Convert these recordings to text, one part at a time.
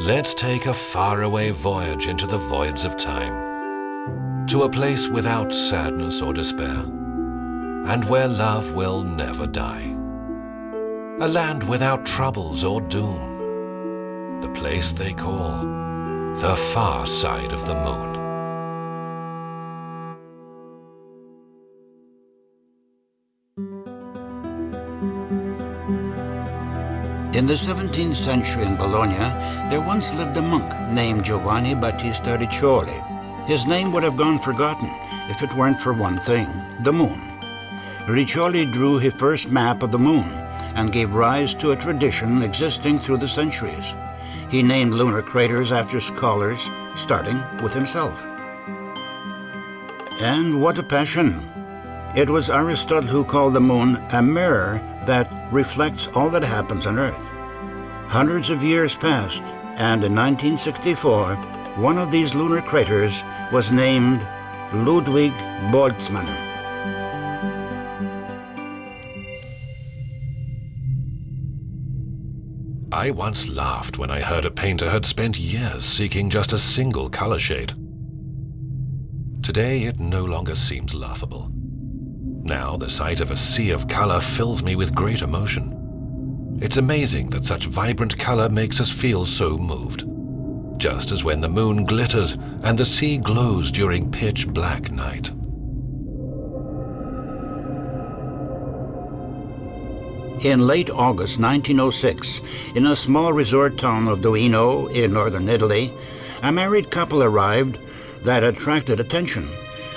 Let's take a faraway voyage into the voids of time, to a place without sadness or despair, and where love will never die. A land without troubles or doom, the place they call the far side of the moon. In the 17th century in Bologna, there once lived a monk named Giovanni Battista Riccioli. His name would have gone forgotten if it weren't for one thing: the moon. Riccioli drew his first map of the moon and gave rise to a tradition existing through the centuries. He named lunar craters after scholars, starting with himself. And what a passion! It was Aristotle who called the moon a mirror that reflects all that happens on Earth. Hundreds of years passed, and in 1964, one of these lunar craters was named Ludwig Boltzmann. I once laughed when I heard a painter had spent years seeking just a single color shade. Today, it no longer seems laughable. Now, the sight of a sea of color fills me with great emotion. It's amazing that such vibrant color makes us feel so moved. Just as when the moon glitters and the sea glows during pitch black night. In late August 1906, in a small resort town of Duino in northern Italy, a married couple arrived that attracted attention.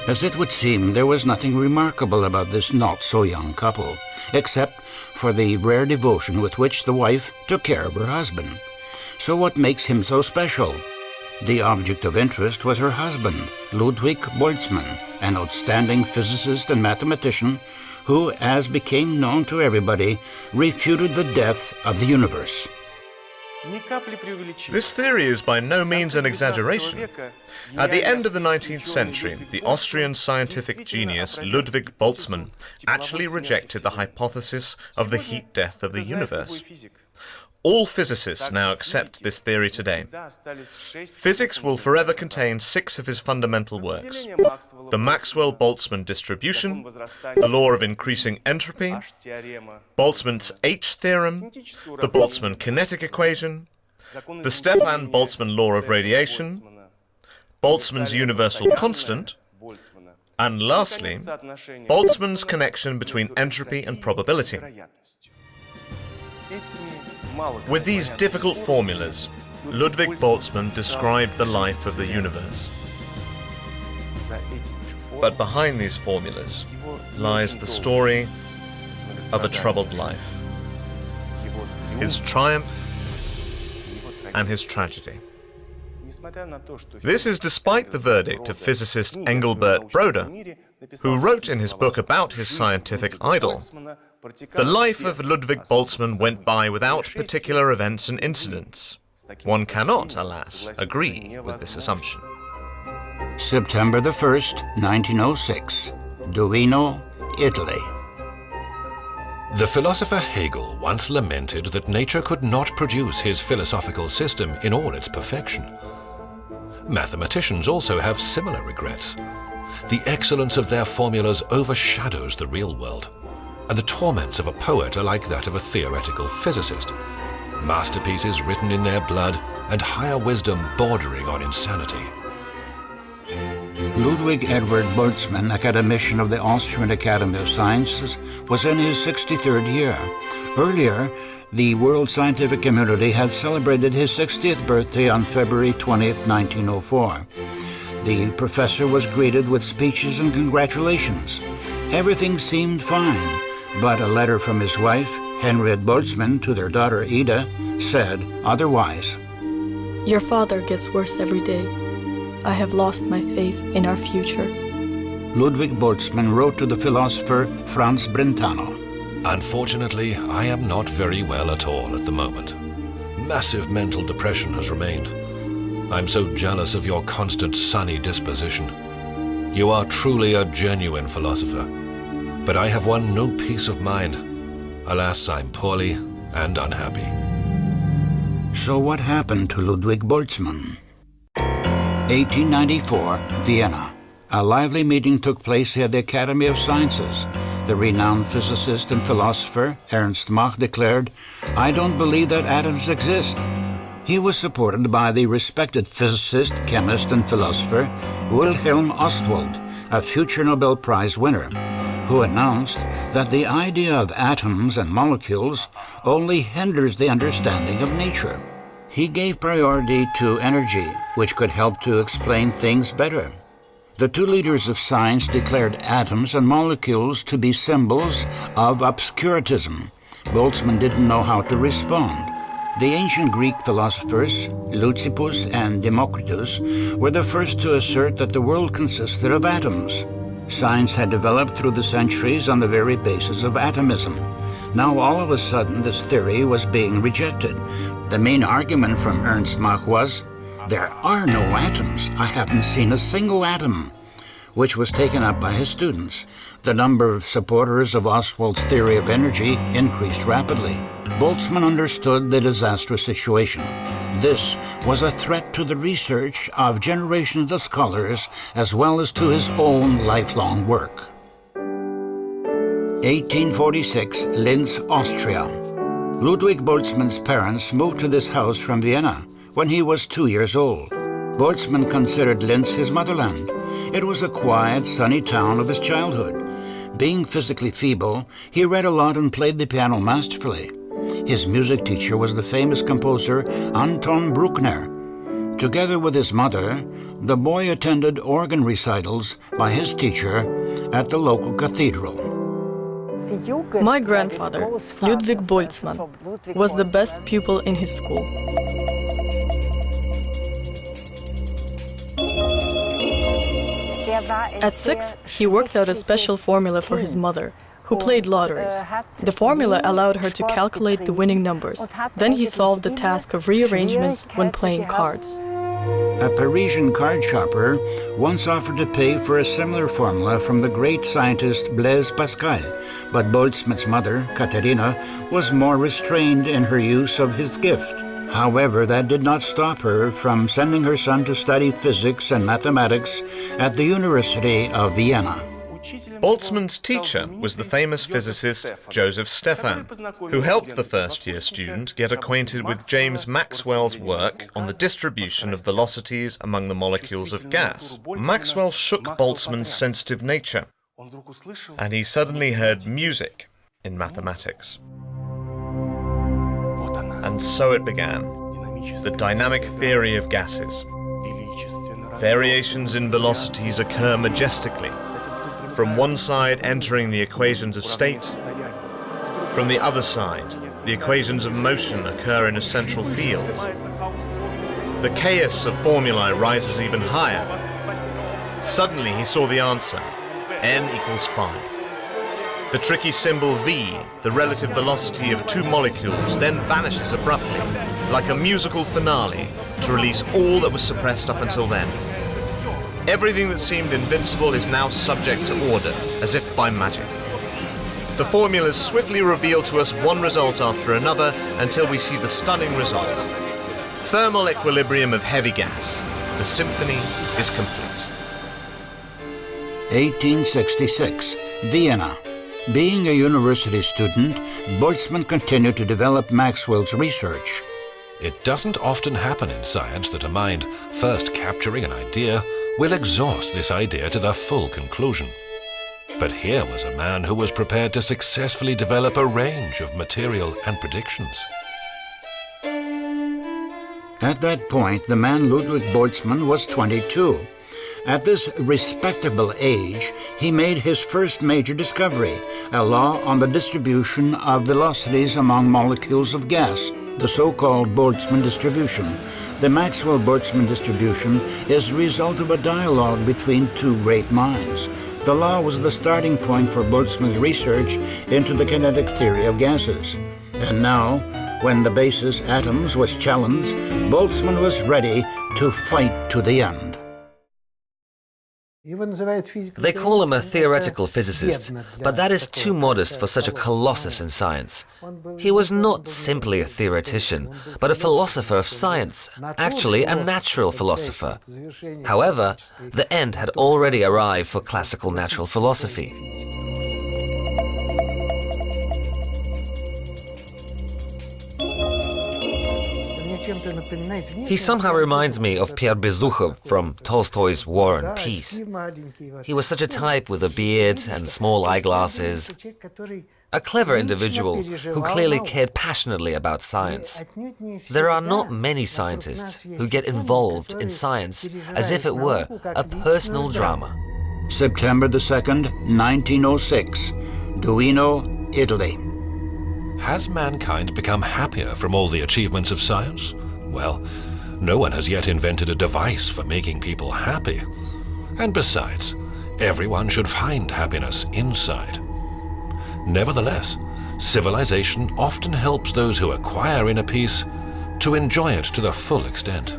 As it would seem, there was nothing remarkable about this not-so-young couple, except for the rare devotion with which the wife took care of her husband. So what makes him so special? The object of interest was her husband, Ludwig Boltzmann, an outstanding physicist and mathematician who, as became known to everybody, refuted the death of the universe. This theory is by no means an exaggeration. At the end of the 19th century, the Austrian scientific genius Ludwig Boltzmann actually rejected the hypothesis of the heat death of the universe. All physicists now accept this theory today. Physics will forever contain 6 of his fundamental works: the Maxwell-Boltzmann distribution, the law of increasing entropy, Boltzmann's H theorem, the Boltzmann kinetic equation, the Stefan-Boltzmann law of radiation, Boltzmann's universal constant, and lastly, Boltzmann's connection between entropy and probability. With these difficult formulas, Ludwig Boltzmann described the life of the universe. But behind these formulas lies the story of a troubled life, his triumph and his tragedy. This is despite the verdict of physicist Engelbert Broda, who wrote in his book about his scientific idol: "The life of Ludwig Boltzmann went by without particular events and incidents." One cannot, alas, agree with this assumption. September the 1st, 1906, Duino, Italy. The philosopher Hegel once lamented that nature could not produce his philosophical system in all its perfection. Mathematicians also have similar regrets. The excellence of their formulas overshadows the real world, and the torments of a poet are like that of a theoretical physicist. Masterpieces written in their blood and higher wisdom bordering on insanity. Ludwig Edward Boltzmann, academician of the Austrian Academy of Sciences, was in his 63rd year. Earlier, the world scientific community had celebrated his 60th birthday on February 20th, 1904. The professor was greeted with speeches and congratulations. Everything seemed fine, but a letter from his wife, Henriette Boltzmann, to their daughter Ida, said otherwise. Your father gets worse every day. I have lost my faith in our future. Ludwig Boltzmann wrote to the philosopher Franz Brentano. Unfortunately, I am not very well at all at the moment. Massive mental depression has remained. I'm so jealous of your constant sunny disposition. You are truly a genuine philosopher, but I have won no peace of mind. Alas, I'm poorly and unhappy. So what happened to Ludwig Boltzmann? 1894, Vienna. A lively meeting took place at the Academy of Sciences. The renowned physicist and philosopher Ernst Mach declared, "I don't believe that atoms exist." He was supported by the respected physicist, chemist, and philosopher Wilhelm Ostwald, a future Nobel Prize winner, who announced that the idea of atoms and molecules only hinders the understanding of nature. He gave priority to energy, which could help to explain things better. The two leaders of science declared atoms and molecules to be symbols of obscurantism. Boltzmann didn't know how to respond. The ancient Greek philosophers, Leucippus and Democritus, were the first to assert that the world consisted of atoms. Science had developed through the centuries on the very basis of atomism. Now all of a sudden this theory was being rejected. The main argument from Ernst Mach was, "There are no atoms. I haven't seen a single atom," which was taken up by his students. The number of supporters of Ostwald's theory of energy increased rapidly. Boltzmann understood the disastrous situation. This was a threat to the research of generations of scholars as well as to his own lifelong work. 1846, Linz, Austria. Ludwig Boltzmann's parents moved to this house from Vienna when he was 2 years old. Boltzmann considered Linz his motherland. It was a quiet, sunny town of his childhood. Being physically feeble, he read a lot and played the piano masterfully. His music teacher was the famous composer Anton Bruckner. Together with his mother, the boy attended organ recitals by his teacher at the local cathedral. My grandfather, Ludwig Boltzmann, was the best pupil in his school. At 6, he worked out a special formula for his mother, who played lotteries. The formula allowed her to calculate the winning numbers. Then he solved the task of rearrangements when playing cards. A Parisian card shopper once offered to pay for a similar formula from the great scientist Blaise Pascal, but Boltzmann's mother, Katerina, was more restrained in her use of his gift. However, that did not stop her from sending her son to study physics and mathematics at the University of Vienna. Boltzmann's teacher was the famous physicist Joseph Stephan, who helped the first-year student get acquainted with James Maxwell's work on the distribution of velocities among the molecules of gas. Maxwell shook Boltzmann's sensitive nature, and he suddenly heard music in mathematics. And so it began, the dynamic theory of gases. Variations in velocities occur majestically, from one side entering the equations of state, from the other side, the equations of motion occur in a central field. The chaos of formulae rises even higher. Suddenly he saw the answer, n equals 5. The tricky symbol v, the relative velocity of two molecules, then vanishes abruptly, like a musical finale, to release all that was suppressed up until then. Everything that seemed invincible is now subject to order, as if by magic. The formulas swiftly reveal to us one result after another until we see the stunning result. Thermal equilibrium of heavy gas. The symphony is complete. 1866, Vienna. Being a university student, Boltzmann continued to develop Maxwell's research. It doesn't often happen in science that a mind, first capturing an idea, will exhaust this idea to the full conclusion. But here was a man who was prepared to successfully develop a range of material and predictions. At that point, the man Ludwig Boltzmann was 22. At this respectable age, he made his first major discovery, a law on the distribution of velocities among molecules of gas, the so-called Boltzmann distribution. The Maxwell-Boltzmann distribution is the result of a dialogue between two great minds. The law was the starting point for Boltzmann's research into the kinetic theory of gases. And now, when the basis atoms was challenged, Boltzmann was ready to fight to the end. They call him a theoretical physicist, but that is too modest for such a colossus in science. He was not simply a theoretician, but a philosopher of science, actually a natural philosopher. However, the end had already arrived for classical natural philosophy. He somehow reminds me of Pierre Bezukhov from Tolstoy's War and Peace. He was such a type with a beard and small eyeglasses, a clever individual who clearly cared passionately about science. There are not many scientists who get involved in science as if it were a personal drama. September the 2nd, 1906, Duino, Italy. Has mankind become happier from all the achievements of science? Well, no one has yet invented a device for making people happy. And besides, everyone should find happiness inside. Nevertheless, civilization often helps those who acquire inner peace to enjoy it to the full extent.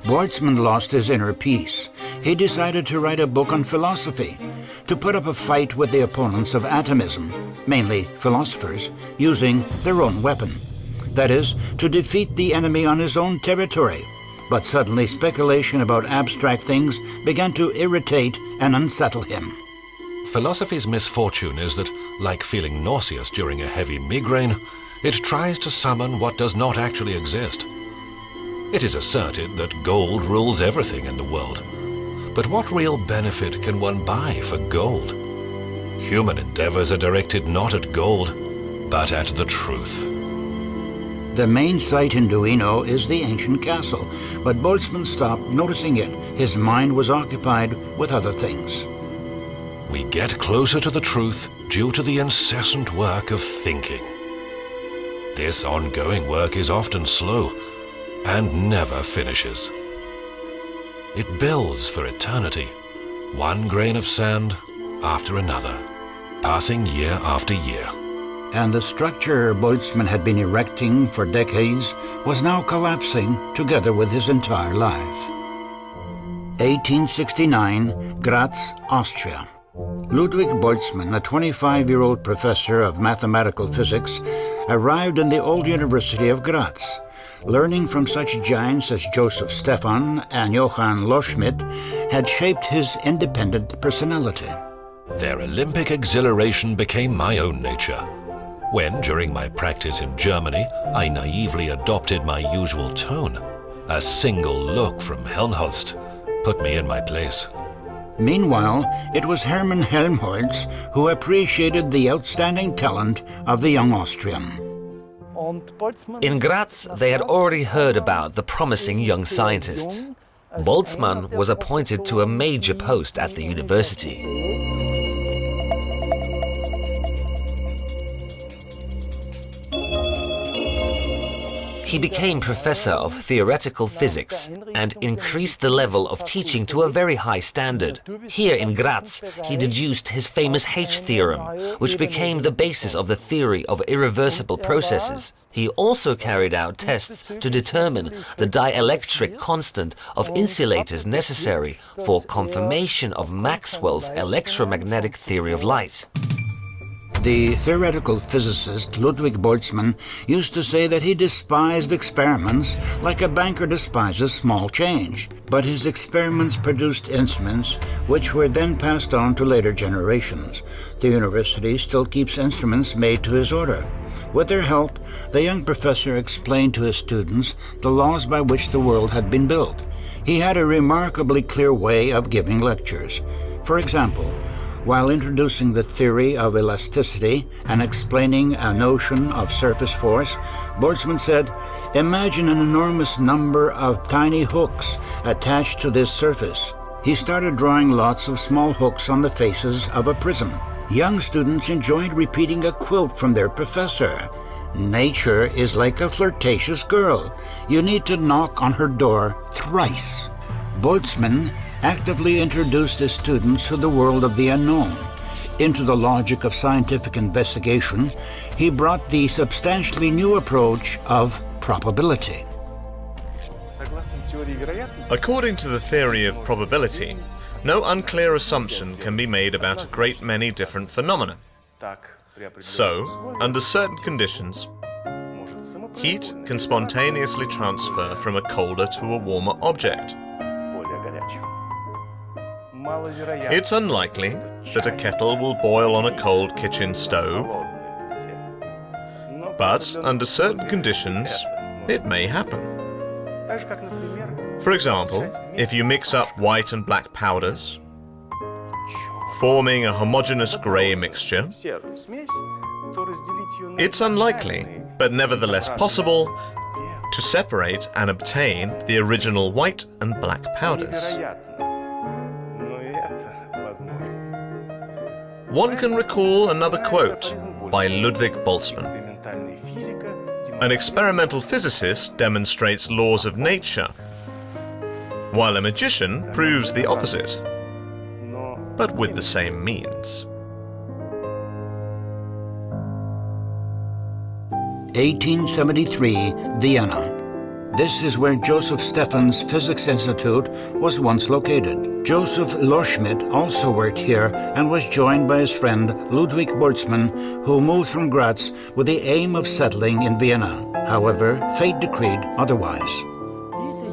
Boltzmann lost his inner peace. He decided to write a book on philosophy, to put up a fight with the opponents of atomism, mainly philosophers, using their own weapon. That is, to defeat the enemy on his own territory. But suddenly speculation about abstract things began to irritate and unsettle him. Philosophy's misfortune is that, like feeling nauseous during a heavy migraine, it tries to summon what does not actually exist. It is asserted that gold rules everything in the world. But what real benefit can one buy for gold? Human endeavors are directed not at gold, but at the truth. The main site in Duino is the ancient castle, but Boltzmann stopped noticing it. His mind was occupied with other things. We get closer to the truth due to the incessant work of thinking. This ongoing work is often slow and never finishes. It builds for eternity, one grain of sand after another, passing year after year. And the structure Boltzmann had been erecting for decades was now collapsing together with his entire life. 1869, Graz, Austria. Ludwig Boltzmann, a 25-year-old professor of mathematical physics, arrived in the old University of Graz. Learning from such giants as Joseph Stephan and Johann Loschmidt had shaped his independent personality. Their Olympic exhilaration became my own nature. When, during my practice in Germany, I naively adopted my usual tone, a single look from Helmholtz put me in my place. Meanwhile, it was Hermann Helmholtz who appreciated the outstanding talent of the young Austrian. In Graz, they had already heard about the promising young scientist. Boltzmann was appointed to a major post at the university. He became professor of theoretical physics and increased the level of teaching to a very high standard. Here in Graz, he deduced his famous H theorem, which became the basis of the theory of irreversible processes. He also carried out tests to determine the dielectric constant of insulators necessary for confirmation of Maxwell's electromagnetic theory of light. The theoretical physicist Ludwig Boltzmann used to say that he despised experiments like a banker despises small change. But his experiments produced instruments which were then passed on to later generations. The university still keeps instruments made to his order. With their help, the young professor explained to his students the laws by which the world had been built. He had a remarkably clear way of giving lectures. For example, while introducing the theory of elasticity and explaining a notion of surface force, Boltzmann said, "Imagine an enormous number of tiny hooks attached to this surface." He started drawing lots of small hooks on the faces of a prism. Young students enjoyed repeating a quote from their professor. "Nature is like a flirtatious girl. You need to knock on her door thrice." Boltzmann actively introduced his students to the world of the unknown. Into the logic of scientific investigation, he brought the substantially new approach of probability. According to the theory of probability, no unclear assumption can be made about a great many different phenomena. So, under certain conditions, heat can spontaneously transfer from a colder to a warmer object. It's unlikely that a kettle will boil on a cold kitchen stove, but under certain conditions, it may happen. For example, if you mix up white and black powders, forming a homogeneous grey mixture, it's unlikely, but nevertheless possible, to separate and obtain the original white and black powders. One can recall another quote by Ludwig Boltzmann. An experimental physicist demonstrates laws of nature, while a magician proves the opposite, but with the same means. 1873, Vienna. This is where Joseph Stephan's Physics Institute was once located. Joseph Loschmidt also worked here and was joined by his friend Ludwig Boltzmann, who moved from Graz with the aim of settling in Vienna. However, fate decreed otherwise.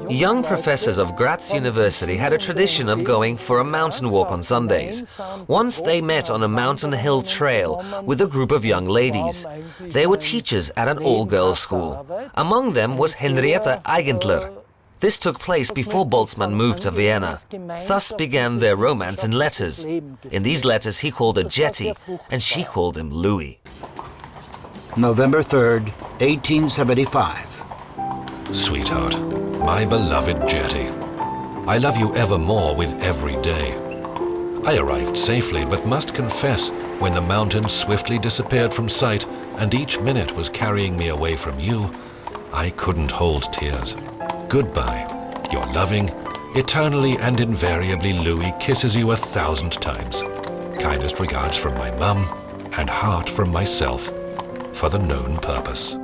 Young professors of Graz University had a tradition of going for a mountain walk on Sundays. Once they met on a mountain hill trail with a group of young ladies. They were teachers at an all-girls school. Among them was Henrietta Eigentler. This took place before Boltzmann moved to Vienna. Thus began their romance in letters. In these letters he called her Jetty, and she called him Louis. November 3rd, 1875. Sweetheart, my beloved Jetty, I love you ever more with every day. I arrived safely, but must confess, when the mountains swiftly disappeared from sight and each minute was carrying me away from you, I couldn't hold tears. Goodbye. Your loving, eternally and invariably Louis kisses you 1,000 times. Kindest regards from my mum, and heart from myself, for the known purpose.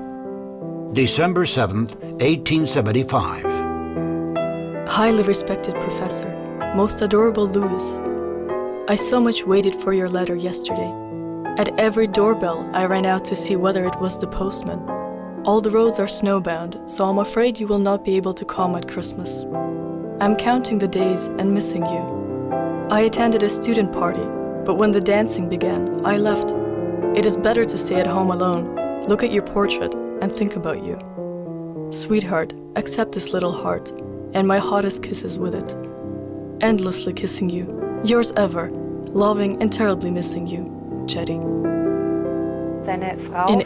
December 7th, 1875. Highly respected Professor, most adorable Louis, I so much waited for your letter yesterday. At every doorbell, I ran out to see whether it was the postman. All the roads are snowbound, so I'm afraid you will not be able to come at Christmas. I'm counting the days and missing you. I attended a student party, but when the dancing began, I left. It is better to stay at home alone, look at your portrait, and think about you. Sweetheart, accept this little heart, and my hottest kisses with it. Endlessly kissing you, yours ever, loving and terribly missing you, Jetty. In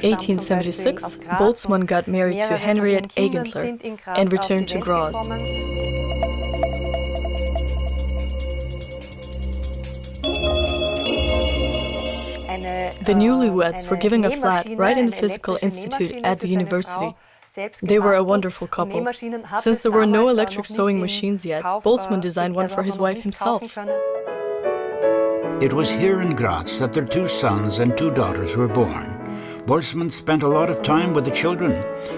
1876, Boltzmann got married to Henriette Eigentler and returned to Graz. The newlyweds were given a flat right in the Physical Institute at the university. They were a wonderful couple. Since there were no electric sewing machines yet, Boltzmann designed one for his wife himself. It was here in Graz that their 2 sons and 2 daughters were born. Boltzmann spent a lot of time with the children.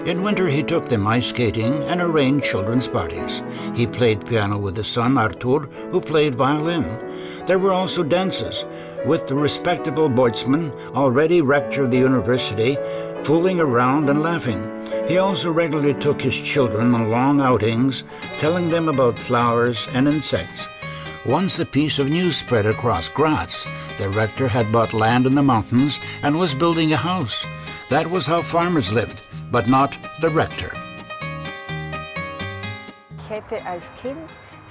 In winter he took them ice skating and arranged children's parties. He played piano with his son Artur, who played violin. There were also dances, with the respectable Boltzmann, already rector of the university, fooling around and laughing. He also regularly took his children on long outings, telling them about flowers and insects. Once a piece of news spread across Graz. The rector had bought land in the mountains and was building a house. That was how farmers lived, but not the rector.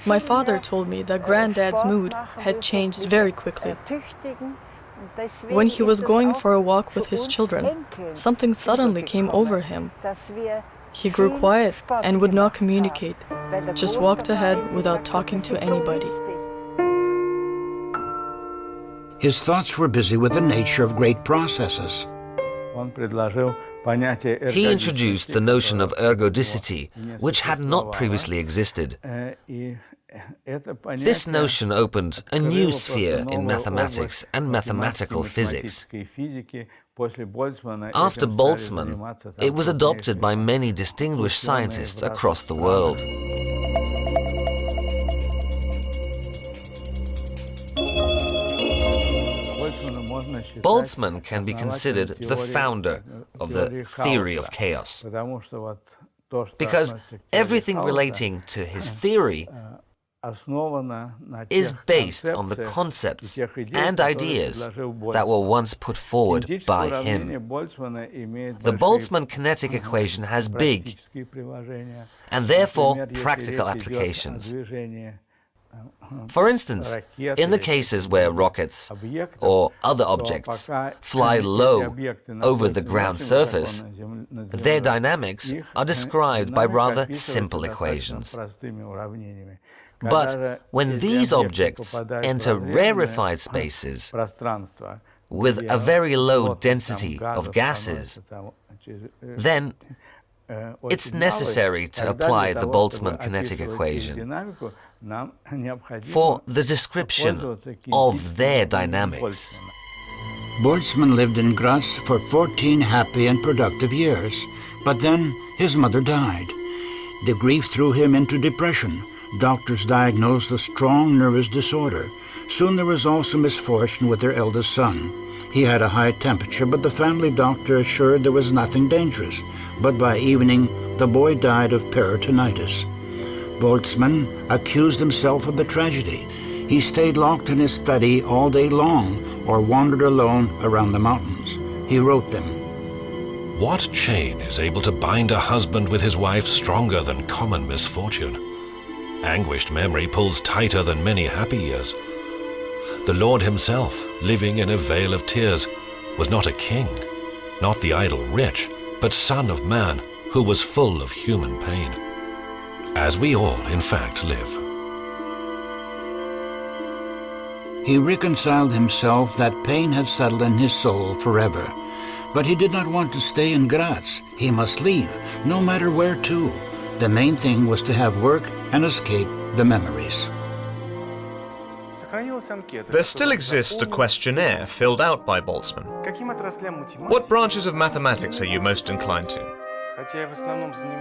My father told me that Granddad's mood had changed very quickly. When he was going for a walk with his children, something suddenly came over him. He grew quiet and would not communicate, just walked ahead without talking to anybody. His thoughts were busy with the nature of great processes. He introduced the notion of ergodicity, which had not previously existed. This notion opened a new sphere in mathematics and mathematical physics. After Boltzmann, it was adopted by many distinguished scientists across the world. Boltzmann can be considered the founder of the theory of chaos, because everything relating to his theory is based on the concepts and ideas that were once put forward by him. The Boltzmann kinetic equation has big and therefore practical applications. For instance, in the cases where rockets or other objects fly low over the ground surface, their dynamics are described by rather simple equations. But when these objects enter rarefied spaces with a very low density of gases, then it's necessary to apply the Boltzmann kinetic equation for the description of their dynamics. Boltzmann lived in Graz for 14 happy and productive years, but then his mother died. The grief threw him into depression. Doctors diagnosed a strong nervous disorder. Soon there was also misfortune with their eldest son. He had a high temperature, but the family doctor assured there was nothing dangerous. But by evening, the boy died of peritonitis. Boltzmann accused himself of the tragedy. He stayed locked in his study all day long or wandered alone around the mountains. He wrote them. What chain is able to bind a husband with his wife stronger than common misfortune? Anguished memory pulls tighter than many happy years. The Lord himself, living in a vale of tears, was not a king, not the idle rich, but Son of Man, who was full of human pain. As we all, in fact, live. He reconciled himself that pain had settled in his soul forever. But he did not want to stay in Graz. He must leave, no matter where to. The main thing was to have work and escape the memories. There still exists a questionnaire filled out by Boltzmann. What branches of mathematics are you most inclined to?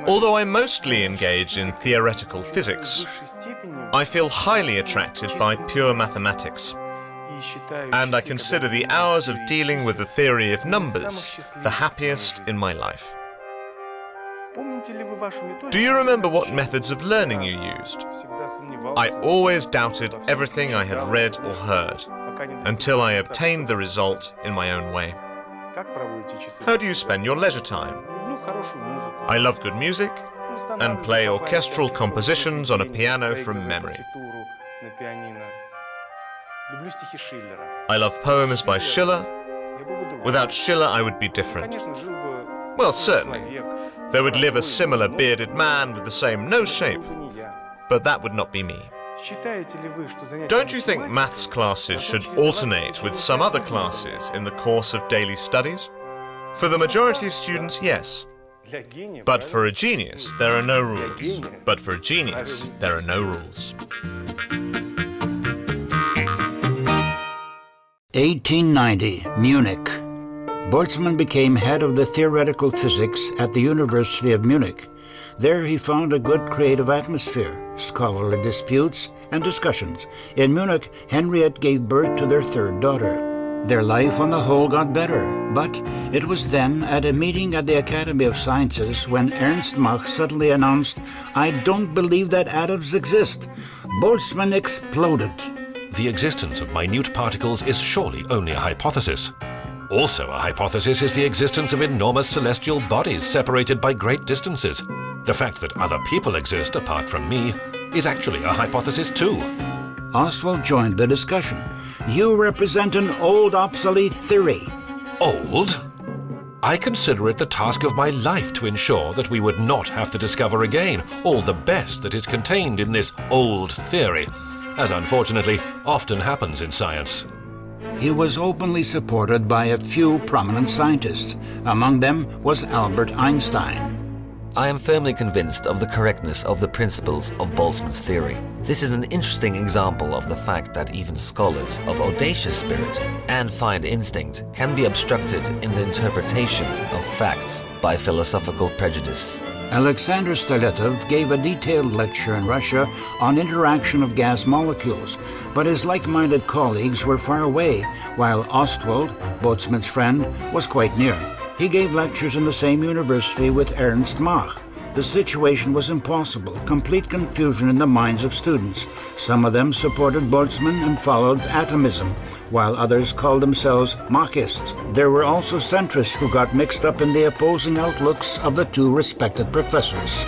Although I'm mostly engaged in theoretical physics, I feel highly attracted by pure mathematics. And I consider the hours of dealing with the theory of numbers the happiest in my life. Do you remember what methods of learning you used? I always doubted everything I had read or heard, until I obtained the result in my own way. How do you spend your leisure time? I love good music and play orchestral compositions on a piano from memory. I love poems by Schiller. Without Schiller, I would be different. Well, certainly. There would live a similar bearded man with the same nose shape, but that would not be me. Don't you think maths classes should alternate with some other classes in the course of daily studies? For the majority of students, yes. But for a genius, there are no rules. But for a genius, there are no rules. 1890, Munich. Boltzmann became head of the theoretical physics at the University of Munich. There he found a good creative atmosphere, scholarly disputes and discussions. In Munich, Henriette gave birth to their third daughter. Their life on the whole got better, but it was then at a meeting at the Academy of Sciences when Ernst Mach suddenly announced, "I don't believe that atoms exist." Boltzmann exploded. The existence of minute particles is surely only a hypothesis. Also a hypothesis is the existence of enormous celestial bodies separated by great distances. The fact that other people exist apart from me is actually a hypothesis too. Oswald joined the discussion. "You represent an old, obsolete theory." Old? I consider it the task of my life to ensure that we would not have to discover again all the best that is contained in this old theory, as unfortunately often happens in science. He was openly supported by a few prominent scientists. Among them was Albert Einstein. I am firmly convinced of the correctness of the principles of Boltzmann's theory. This is an interesting example of the fact that even scholars of audacious spirit and fine instinct can be obstructed in the interpretation of facts by philosophical prejudice. Alexander Stoletov gave a detailed lecture in Russia on interaction of gas molecules, but his like-minded colleagues were far away, while Ostwald, Boltzmann's friend, was quite near. He gave lectures in the same university with Ernst Mach. The situation was impossible, complete confusion in the minds of students. Some of them supported Boltzmann and followed atomism, while others called themselves Machists. There were also centrists who got mixed up in the opposing outlooks of the two respected professors.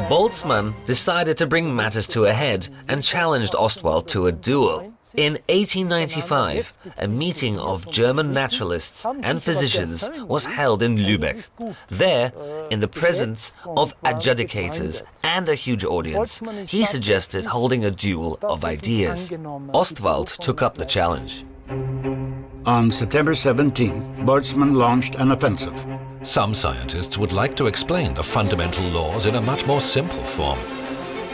Boltzmann decided to bring matters to a head and challenged Ostwald to a duel. In 1895, a meeting of German naturalists and physicians was held in Lübeck. There, in the presence of adjudicators and a huge audience, he suggested holding a duel of ideas. Ostwald took up the challenge. On September 17, Boltzmann launched an offensive. Some scientists would like to explain the fundamental laws in a much more simple form.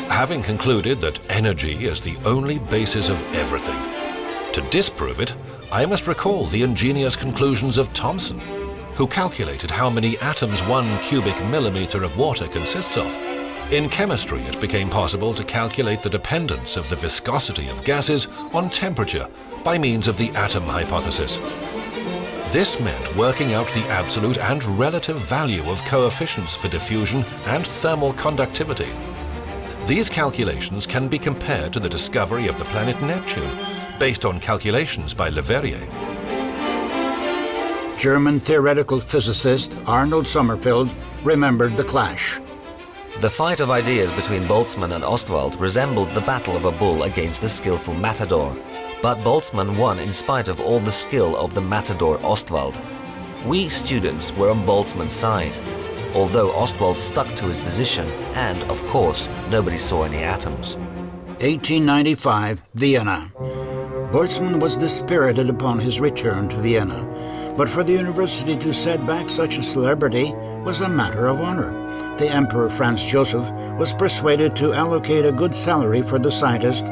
Having concluded that energy is the only basis of everything, to disprove it, I must recall the ingenious conclusions of Thomson, who calculated how many atoms 1 cubic millimeter of water consists of. In chemistry, it became possible to calculate the dependence of the viscosity of gases on temperature by means of the atom hypothesis. This meant working out the absolute and relative value of coefficients for diffusion and thermal conductivity. These calculations can be compared to the discovery of the planet Neptune, based on calculations by Leverrier. German theoretical physicist Arnold Sommerfeld remembered the clash. The fight of ideas between Boltzmann and Ostwald resembled the battle of a bull against a skillful matador. But Boltzmann won in spite of all the skill of the matador Ostwald. We students were on Boltzmann's side, although Ostwald stuck to his position and, of course, nobody saw any atoms. 1895, Vienna. Boltzmann was dispirited upon his return to Vienna, but for the university to set back such a celebrity was a matter of honor. The Emperor Franz Joseph was persuaded to allocate a good salary for the scientist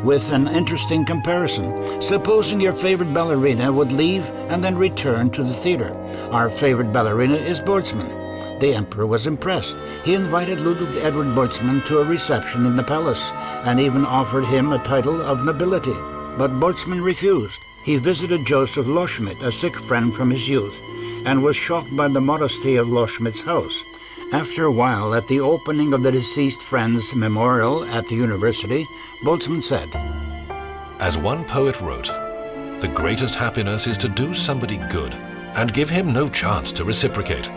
with an interesting comparison. Supposing your favorite ballerina would leave and then return to the theater. Our favorite ballerina is Boltzmann. The emperor was impressed. He invited Ludwig Edward Boltzmann to a reception in the palace and even offered him a title of nobility. But Boltzmann refused. He visited Joseph Loschmidt, a sick friend from his youth, and was shocked by the modesty of Loschmidt's house. After a while, at the opening of the deceased friend's memorial at the university, Boltzmann said, As one poet wrote, the greatest happiness is to do somebody good and give him no chance to reciprocate.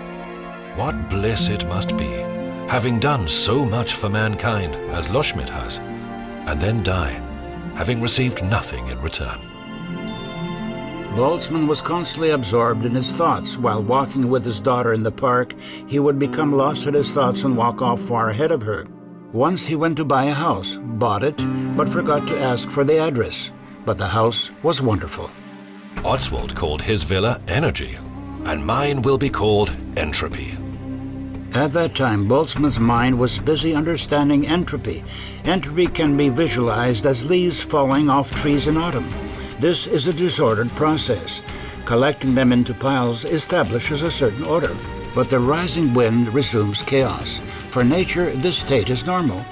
What bliss it must be, having done so much for mankind as Loschmidt has, and then die, having received nothing in return. Boltzmann was constantly absorbed in his thoughts. While walking with his daughter in the park, he would become lost in his thoughts and walk off far ahead of her. Once he went to buy a house, bought it, but forgot to ask for the address. But the house was wonderful. Ostwald called his villa energy, and mine will be called entropy. At that time, Boltzmann's mind was busy understanding entropy. Entropy can be visualized as leaves falling off trees in autumn. This is a disordered process. Collecting them into piles establishes a certain order, but the rising wind resumes chaos. For nature, this state is normal,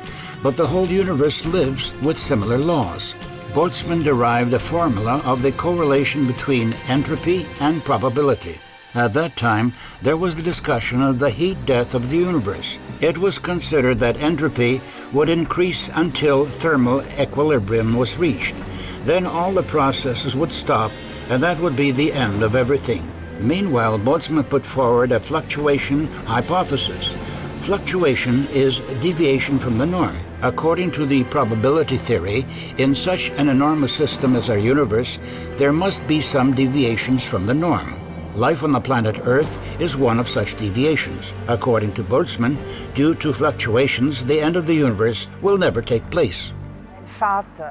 but the whole universe lives with similar laws. Boltzmann derived a formula of the correlation between entropy and probability. At that time, there was the discussion of the heat death of the universe. It was considered that entropy would increase until thermal equilibrium was reached. Then all the processes would stop, and that would be the end of everything. Meanwhile, Boltzmann put forward a fluctuation hypothesis. Fluctuation is deviation from the norm. According to the probability theory, in such an enormous system as our universe, there must be some deviations from the norm. Life on the planet Earth is one of such deviations. According to Boltzmann, due to fluctuations, the end of the universe will never take place.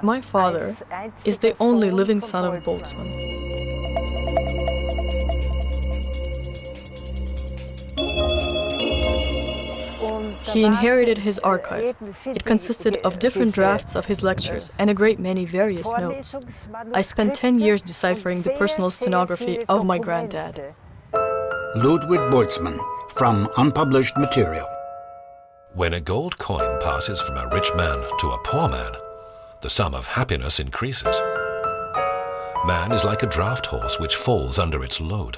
My father is the only living son of Boltzmann. He inherited his archive. It consisted of different drafts of his lectures and a great many various notes. I spent 10 years deciphering the personal stenography of my granddad. Ludwig Boltzmann, from unpublished material. When a gold coin passes from a rich man to a poor man, the sum of happiness increases. Man is like a draft horse which falls under its load,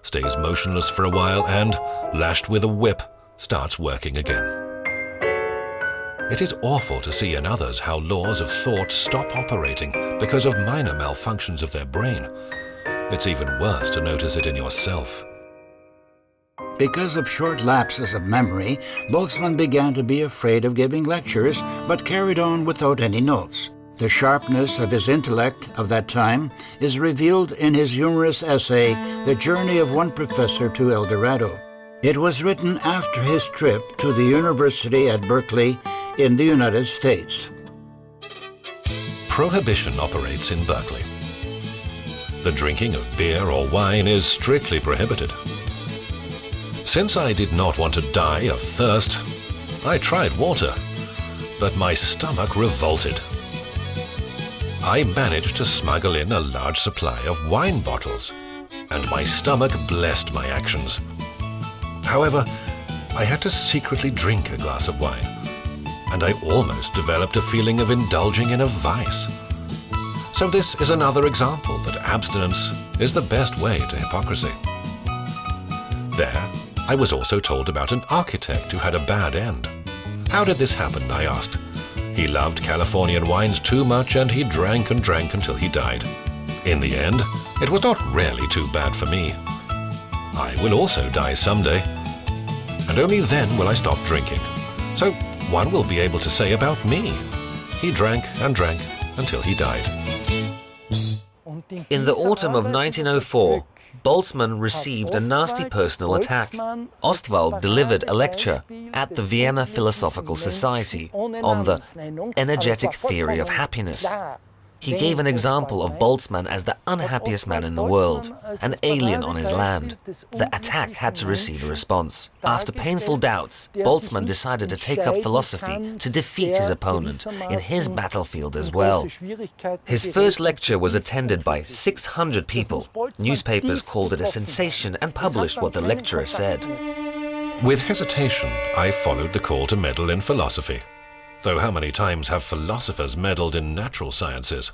stays motionless for a while and, lashed with a whip, starts working again. It is awful to see in others how laws of thought stop operating because of minor malfunctions of their brain. It's even worse to notice it in yourself. Because of short lapses of memory, Boltzmann began to be afraid of giving lectures, but carried on without any notes. The sharpness of his intellect of that time is revealed in his humorous essay, The Journey of One Professor to El Dorado. It was written after his trip to the University at Berkeley in the United States. Prohibition operates in Berkeley. The drinking of beer or wine is strictly prohibited. Since I did not want to die of thirst, I tried water, but my stomach revolted. I managed to smuggle in a large supply of wine bottles, and my stomach blessed my actions. However, I had to secretly drink a glass of wine, and I almost developed a feeling of indulging in a vice. So this is another example that abstinence is the best way to hypocrisy. There, I was also told about an architect who had a bad end. How did this happen, I asked. He loved Californian wines too much and he drank and drank until he died. In the end, it was not really too bad for me. I will also die someday, and only then will I stop drinking. So one will be able to say about me, he drank and drank until he died. In the autumn of 1904, Boltzmann received a nasty personal attack. Ostwald delivered a lecture at the Vienna Philosophical Society on the energetic theory of happiness. He gave an example of Boltzmann as the unhappiest man in the world, an alien on his land. The attack had to receive a response. After painful doubts, Boltzmann decided to take up philosophy to defeat his opponent in his battlefield as well. His first lecture was attended by 600 people. Newspapers called it a sensation and published what the lecturer said. With hesitation, I followed the call to meddle in philosophy. Though how many times have philosophers meddled in natural sciences?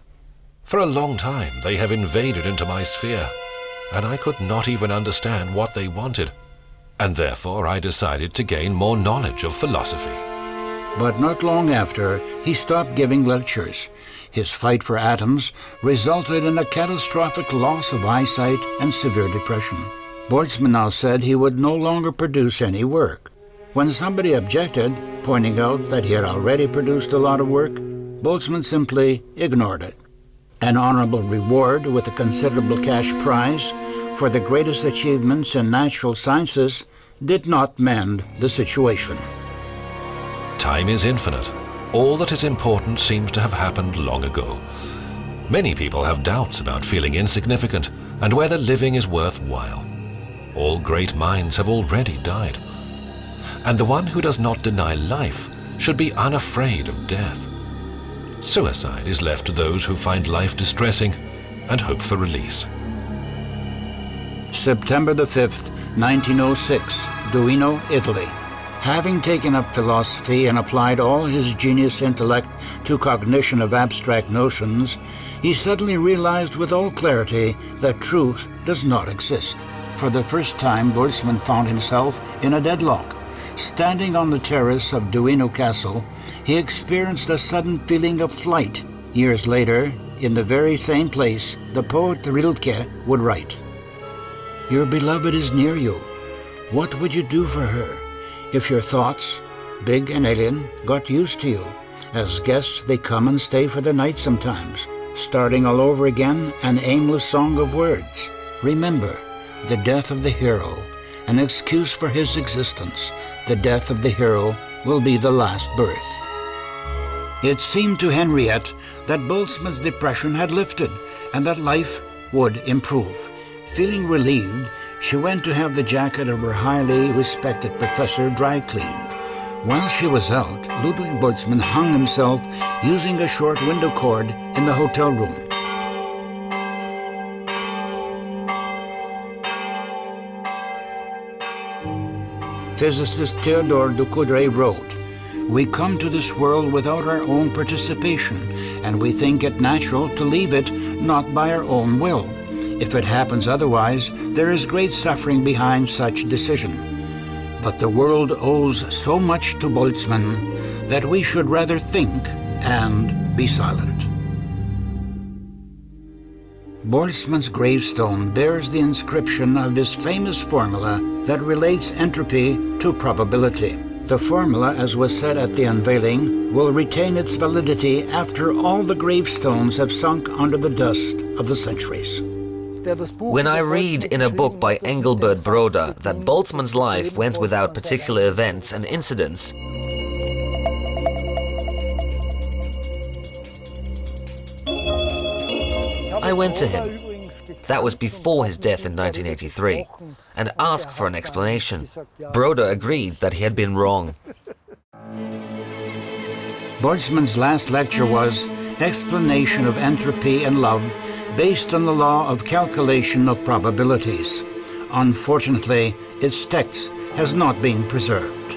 For a long time they have invaded into my sphere, and I could not even understand what they wanted, and therefore I decided to gain more knowledge of philosophy. But not long after, he stopped giving lectures. His fight for atoms resulted in a catastrophic loss of eyesight and severe depression. Boltzmann now said he would no longer produce any work. When somebody objected, pointing out that he had already produced a lot of work, Boltzmann simply ignored it. An honorable reward with a considerable cash prize for the greatest achievements in natural sciences did not mend the situation. Time is infinite. All that is important seems to have happened long ago. Many people have doubts about feeling insignificant and whether living is worthwhile. All great minds have already died. And the one who does not deny life should be unafraid of death. Suicide is left to those who find life distressing and hope for release. September the 5th, 1906, Duino, Italy. Having taken up philosophy and applied all his genius intellect to cognition of abstract notions, he suddenly realized with all clarity that truth does not exist. For the first time, Boltzmann found himself in a deadlock. Standing on the terrace of Duino Castle, he experienced a sudden feeling of flight. Years later, in the very same place, the poet Rilke would write, "Your beloved is near you. What would you do for her if your thoughts, big and alien, got used to you? As guests, they come and stay for the night sometimes, starting all over again an aimless song of words. Remember, the death of the hero, an excuse for his existence. The death of the hero will be the last birth." It seemed to Henriette that Boltzmann's depression had lifted and that life would improve. Feeling relieved, she went to have the jacket of her highly respected professor dry cleaned. While she was out, Ludwig Boltzmann hung himself using a short window cord in the hotel room. Physicist Theodore Ducoudray wrote, We come to this world without our own participation, and we think it natural to leave it not by our own will. If it happens otherwise, there is great suffering behind such decision. But the world owes so much to Boltzmann that we should rather think and be silent. Boltzmann's gravestone bears the inscription of his famous formula that relates entropy to probability. The formula, as was said at the unveiling, will retain its validity after all the gravestones have sunk under the dust of the centuries. When I read in a book by Engelbert Broda that Boltzmann's life went without particular events and incidents, I went to him. That was before his death in 1983, and asked for an explanation. Broda agreed that he had been wrong. Boltzmann's last lecture was Explanation of Entropy and Love based on the law of calculation of probabilities. Unfortunately, its text has not been preserved.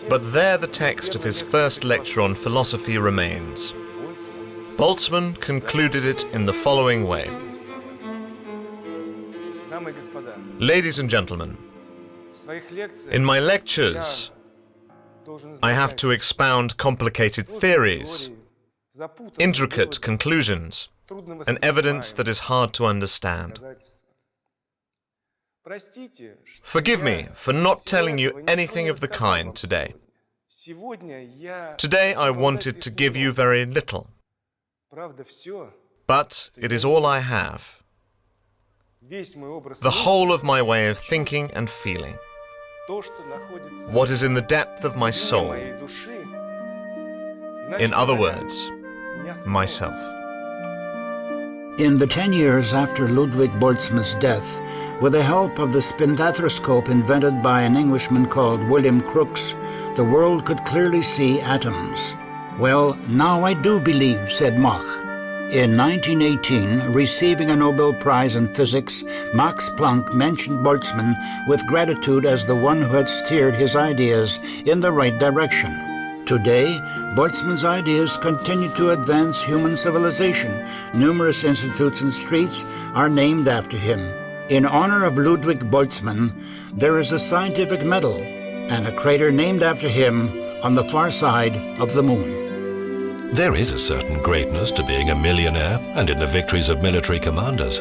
But there the text of his first lecture on philosophy remains. Boltzmann concluded it in the following way. Ladies and gentlemen, in my lectures, I have to expound complicated theories, intricate conclusions, and evidence that is hard to understand. Forgive me for not telling you anything of the kind today. Today I wanted to give you very little. But it is all I have. The whole of my way of thinking and feeling. What is in the depth of my soul. In other words, myself. In the 10 years after Ludwig Boltzmann's death, with the help of the spinthariscope invented by an Englishman called William Crookes, the world could clearly see atoms. Well, now I do believe, said Mach. In 1918, receiving a Nobel Prize in Physics, Max Planck mentioned Boltzmann with gratitude as the one who had steered his ideas in the right direction. Today, Boltzmann's ideas continue to advance human civilization. Numerous institutes and streets are named after him. In honor of Ludwig Boltzmann, there is a scientific medal and a crater named after him on the far side of the moon. There is a certain greatness to being a millionaire and in the victories of military commanders.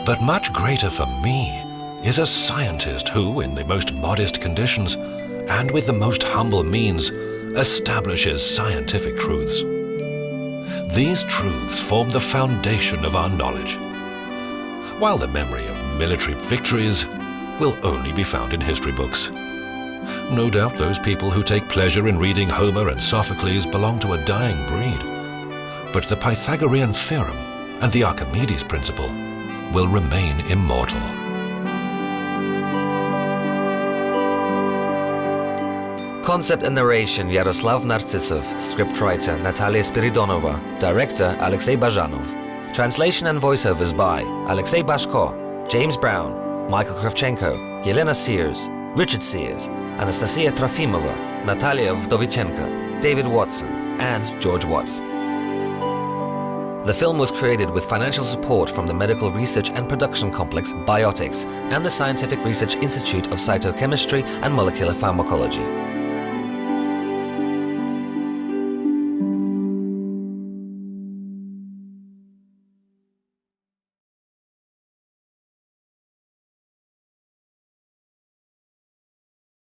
But much greater for me is a scientist who, in the most modest conditions and with the most humble means, establishes scientific truths. These truths form the foundation of our knowledge, while the memory of military victories will only be found in history books. No doubt those people who take pleasure in reading Homer and Sophocles belong to a dying breed. But the Pythagorean theorem and the Archimedes principle will remain immortal. Concept and narration Yaroslav Narcissov, scriptwriter Natalia Spiridonova, director Alexei Bazhanov. Translation and voiceovers by Alexei Bashko, James Brown, Michael Kravchenko, Yelena Sears, Richard Sears, Anastasia Trofimova, Natalia Vdovichenko, David Watson, and George Watts. The film was created with financial support from the medical research and production complex Biotics and the Scientific Research Institute of Cytochemistry and Molecular Pharmacology.